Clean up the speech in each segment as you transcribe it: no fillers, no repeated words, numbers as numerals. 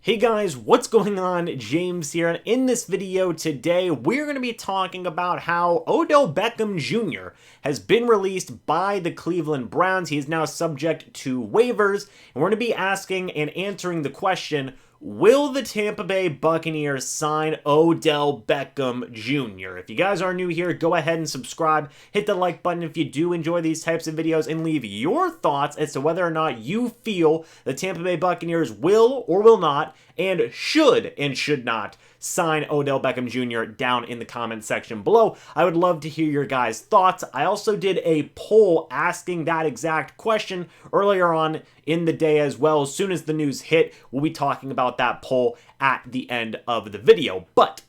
Hey guys, what's going on? James here, and in this video today, we're going to be talking about how Odell Beckham Jr. has been released by the Cleveland Browns. He is now subject to waivers, and we're going to be asking and answering the question, will the Tampa Bay Buccaneers sign Odell Beckham Jr.? If you guys are new here, go ahead and subscribe. Hit the like button if you do enjoy these types of videos, and leave your thoughts as to whether or not you feel the Tampa Bay Buccaneers will or will not, and should not sign Odell Beckham Jr. down in the comment section below. I would love to hear your guys' thoughts. I also did a poll asking that exact question earlier on in the day as well. As soon as the news hit, we'll be talking about that poll at the end of the video. But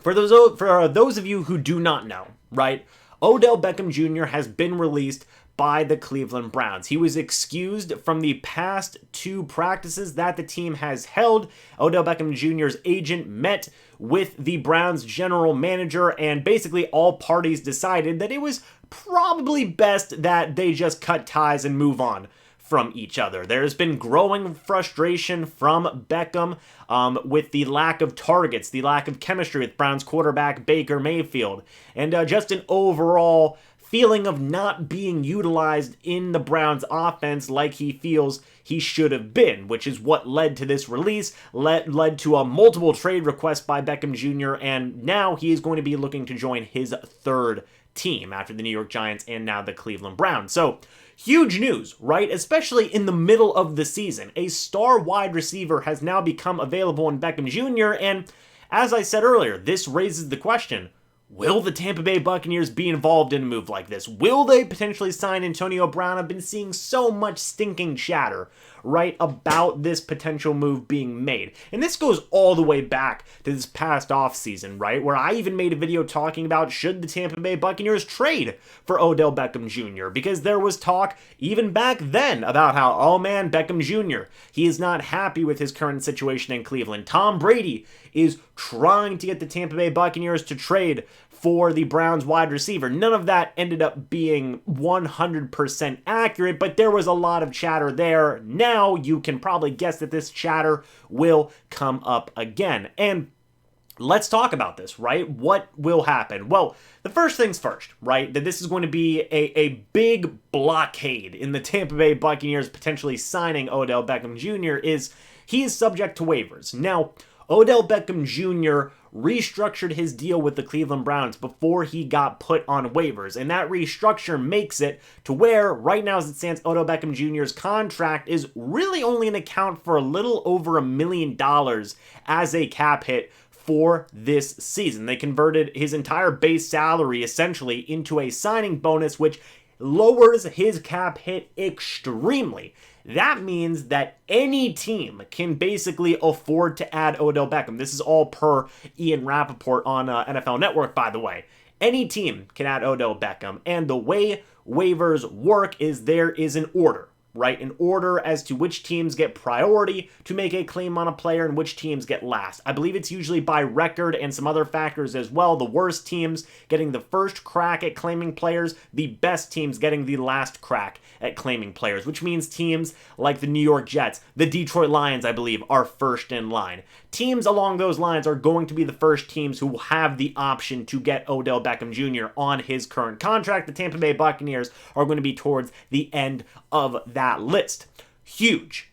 for those of you who do not know, right, Odell Beckham Jr. has been released by the Cleveland Browns. He was excused from the past two practices that the team has held. Odell Beckham Jr.'s agent met with the Browns general manager, and basically all parties decided that it was probably best that they just cut ties and move on from each other. There's been growing frustration from Beckham with the lack of targets, the lack of chemistry with Browns quarterback Baker Mayfield, and just an overall feeling of not being utilized in the Browns offense like he feels he should have been, which is what led to this release, led to a multiple trade request by Beckham Jr., and now he is going to be looking to join his third team after the New York Giants and now the Cleveland Browns. So, huge news, right? Especially in the middle of the season. A star wide receiver has now become available in Beckham Jr., and as I said earlier, this raises the question, will the Tampa Bay Buccaneers be involved in a move like this? Will they potentially sign Antonio Brown? I've been seeing so much stinking chatter, right, about this potential move being made. And this goes all the way back to this past offseason, right, where I even made a video talking about should the Tampa Bay Buccaneers trade for Odell Beckham Jr., because there was talk even back then about how, oh man, Beckham Jr., he is not happy with his current situation in Cleveland. Tom Brady is trying to get the Tampa Bay Buccaneers to trade for the Browns wide receiver. None of that ended up being 100% accurate, but there was a lot of chatter there. Now you can probably guess that this chatter will come up again. And let's talk about this, right? What will happen? Well, the first things first, right? That this is going to be a big blockade in the Tampa Bay Buccaneers potentially signing Odell Beckham Jr. is he is subject to waivers. Now, Odell Beckham Jr. restructured his deal with the Cleveland Browns before he got put on waivers, and that restructure makes it to where, right now as it stands, Odell Beckham Jr.'s contract is really only an account for a little over $1 million as a cap hit for this season. They converted his entire base salary essentially into a signing bonus, which lowers his cap hit extremely. That means that any team can basically afford to add Odell Beckham. This is all per Ian Rappaport on NFL Network, by the way. Any team can add Odell Beckham, and the way waivers work is there is an order, right? An order as to which teams get priority to make a claim on a player and which teams get last. I believe it's usually by record and some other factors as well. The worst teams getting the first crack at claiming players, the best teams getting the last crack at claiming players, which means teams like the New York Jets, the Detroit Lions, I believe, are first in line. Teams along those lines are going to be the first teams who will have the option to get Odell Beckham Jr. on his current contract. The Tampa Bay Buccaneers are going to be towards the end of that list. Huge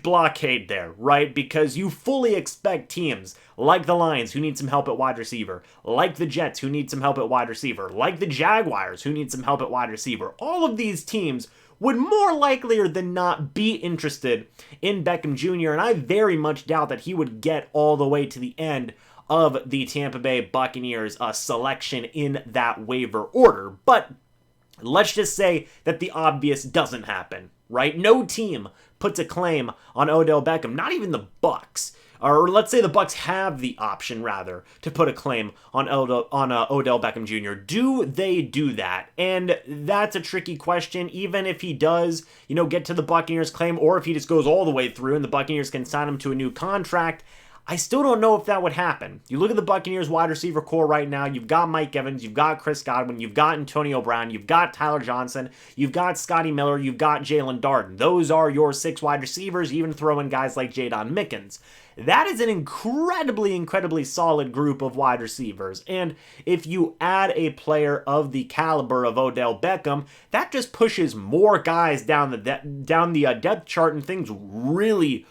blockade there, right? Because you fully expect teams like the Lions, who need some help at wide receiver, like the Jets, who need some help at wide receiver, like the Jaguars, who need some help at wide receiver. All of these teams would more likelier than not be interested in Beckham Jr., and I very much doubt that he would get all the way to the end of the Tampa Bay Buccaneers selection in that waiver order. But let's just say that the obvious doesn't happen, right? No team puts a claim on Odell Beckham, not even the Bucs. Or let's say the Bucs have the option, rather, to put a claim on Odell Beckham Jr. Do they do that? And that's a tricky question. Even if he does, get to the Buccaneers claim, or if he just goes all the way through and the Buccaneers can sign him to a new contract, I still don't know if that would happen. You look at the Buccaneers wide receiver core right now. You've got Mike Evans. You've got Chris Godwin. You've got Antonio Brown. You've got Tyler Johnson. You've got Scotty Miller. You've got Jalen Darden. Those are your 6 wide receivers. You even throw in guys like Jaydon Mickens. That is an incredibly solid group of wide receivers. And if you add a player of the caliber of Odell Beckham, that just pushes more guys down the depth chart, and things really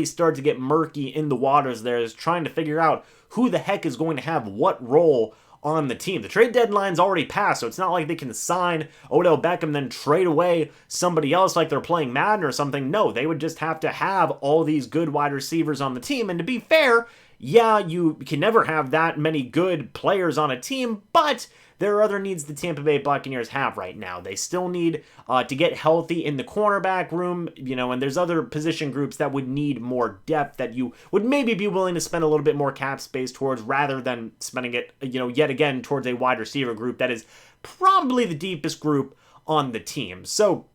start to get murky in the waters there, is trying to figure out who the heck is going to have what role on the team. The trade deadline's already passed, so it's not like they can sign Odell Beckham then trade away somebody else like they're playing Madden or something. No, they would just have to have all these good wide receivers on the team. And to be fair, yeah, you can never have that many good players on a team, but there are other needs the Tampa Bay Buccaneers have right now. They still need to get healthy in the cornerback room, and there's other position groups that would need more depth that you would maybe be willing to spend a little bit more cap space towards, rather than spending it, yet again towards a wide receiver group that is probably the deepest group on the team. So,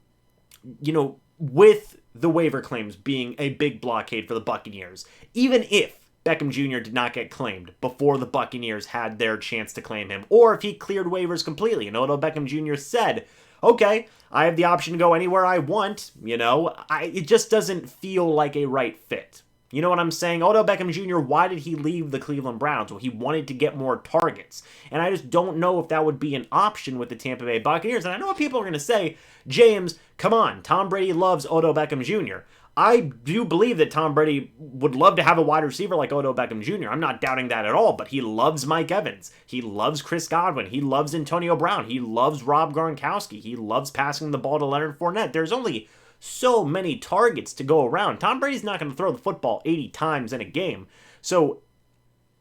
with the waiver claims being a big blockade for the Buccaneers, even if Beckham Jr. did not get claimed before the Buccaneers had their chance to claim him, or if he cleared waivers completely and Odell Beckham Jr. said, okay, I have the option to go anywhere I want, it just doesn't feel like a right fit. You know what I'm saying? Odell Beckham Jr., why did he leave the Cleveland Browns? Well, he wanted to get more targets. And I just don't know if that would be an option with the Tampa Bay Buccaneers. And I know what people are going to say, James, come on, Tom Brady loves Odell Beckham Jr. I do believe that Tom Brady would love to have a wide receiver like Odell Beckham Jr. I'm not doubting that at all, but he loves Mike Evans. He loves Chris Godwin. He loves Antonio Brown. He loves Rob Gronkowski. He loves passing the ball to Leonard Fournette. There's only so many targets to go around. Tom Brady's not going to throw the football 80 times in a game. So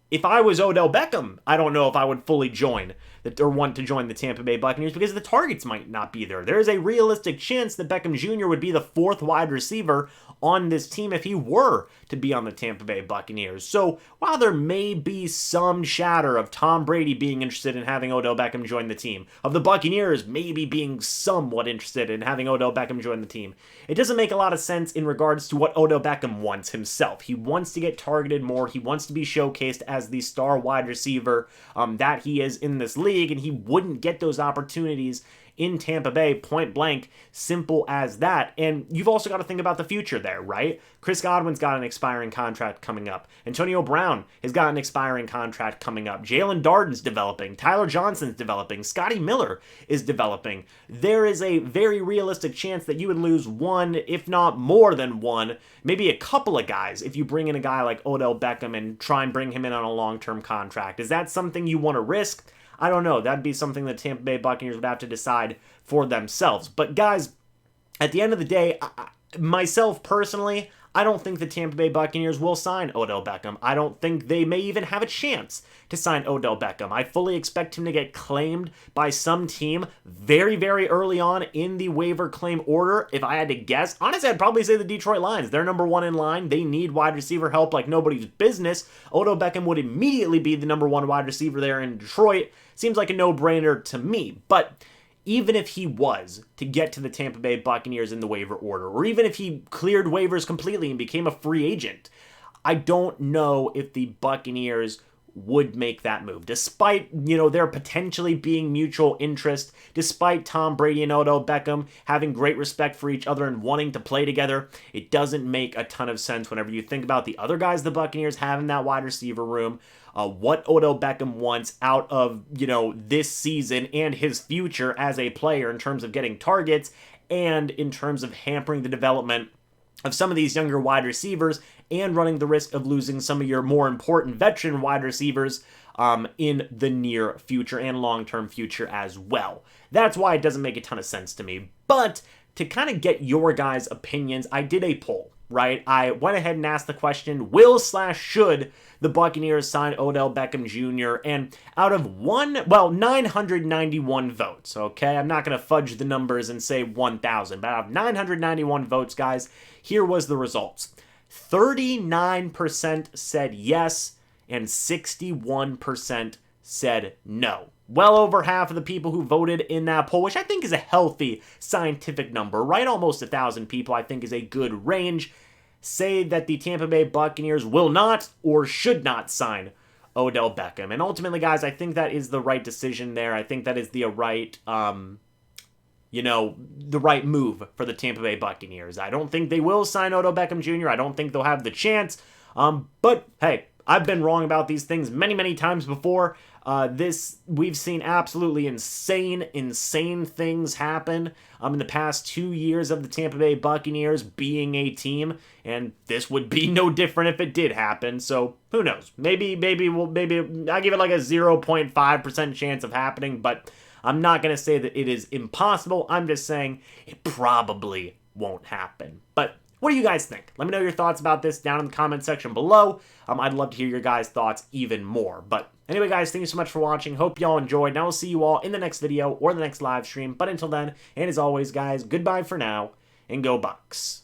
if I was Odell Beckham, I don't know if I would fully join or want to join the Tampa Bay Buccaneers, because the targets might not be there. There is a realistic chance that Beckham Jr. would be the 4th wide receiver on this team if he were to be on the Tampa Bay Buccaneers. So while there may be some chatter of Tom Brady being interested in having Odell Beckham join the team, of the Buccaneers maybe being somewhat interested in having Odell Beckham join the team, it doesn't make a lot of sense in regards to what Odell Beckham wants himself. He wants to get targeted more. He wants to be showcased as the star wide receiver that he is in this league, and he wouldn't get those opportunities in Tampa Bay, point blank, simple as that. And you've also got to think about the future there, right? Chris Godwin's got an expiring contract coming up. Antonio Brown has got an expiring contract coming up. Jalen Darden's developing. Tyler Johnson's developing. Scotty Miller is developing. There is a very realistic chance that you would lose one, if not more than one, maybe a couple of guys if you bring in a guy like Odell Beckham and try and bring him in on a long-term contract. Is that something you want to risk? I don't know. That'd be something the Tampa Bay Buccaneers would have to decide for themselves. But guys, at the end of the day, myself personally, I don't think the Tampa Bay Buccaneers will sign Odell Beckham. I don't think they may even have a chance to sign Odell Beckham. I fully expect him to get claimed by some team very early on in the waiver claim order. If I had to guess, honestly, I'd probably say the Detroit Lions. They're number 1 in line. They need wide receiver help like nobody's business. Odell Beckham would immediately be the number 1 wide receiver there in Detroit. Seems like a no-brainer to me. But even if he was to get to the Tampa Bay Buccaneers in the waiver order, or even if he cleared waivers completely and became a free agent, I don't know if the Buccaneers would make that move. Despite, there potentially being mutual interest, despite Tom Brady and Odell Beckham having great respect for each other and wanting to play together, it doesn't make a ton of sense whenever you think about the other guys the Buccaneers have in that wide receiver room, what Odell Beckham wants out of, this season and his future as a player in terms of getting targets and in terms of hampering the development of some of these younger wide receivers and running the risk of losing some of your more important veteran wide receivers in the near future and long-term future as well. That's why it doesn't make a ton of sense to me. But to kind of get your guys' opinions, I did a poll, right? I went ahead and asked the question, should the Buccaneers sign Odell Beckham Jr.? And out of 991 votes, okay? I'm not going to fudge the numbers and say 1,000, but out of 991 votes, guys, here was the results. 39% said yes, and 61% said no. Well over half of the people who voted in that poll, which I think is a healthy scientific number, right? Almost 1,000 people, I think, is a good range. say that the Tampa Bay Buccaneers will not or should not sign Odell Beckham. And ultimately, guys, I think that is the right decision there. I think that is the right, the right move for the Tampa Bay Buccaneers. I don't think they will sign Odell Beckham Jr. I don't think they'll have the chance. But hey, I've been wrong about these things many, many times before. We've seen absolutely insane things happen in the past 2 years of the Tampa Bay Buccaneers being a team, and this would be no different if it did happen. So who knows? Maybe I give it like a 0.5% chance of happening, but I'm not gonna say that it is impossible. I'm just saying it probably won't happen. But what do you guys think? Let me know your thoughts about this down in the comment section below. I'd love to hear your guys' thoughts even more. But anyway, guys, thank you so much for watching. Hope y'all enjoyed. And I will see you all in the next video or the next live stream. But until then, and as always, guys, goodbye for now, and go Bucs.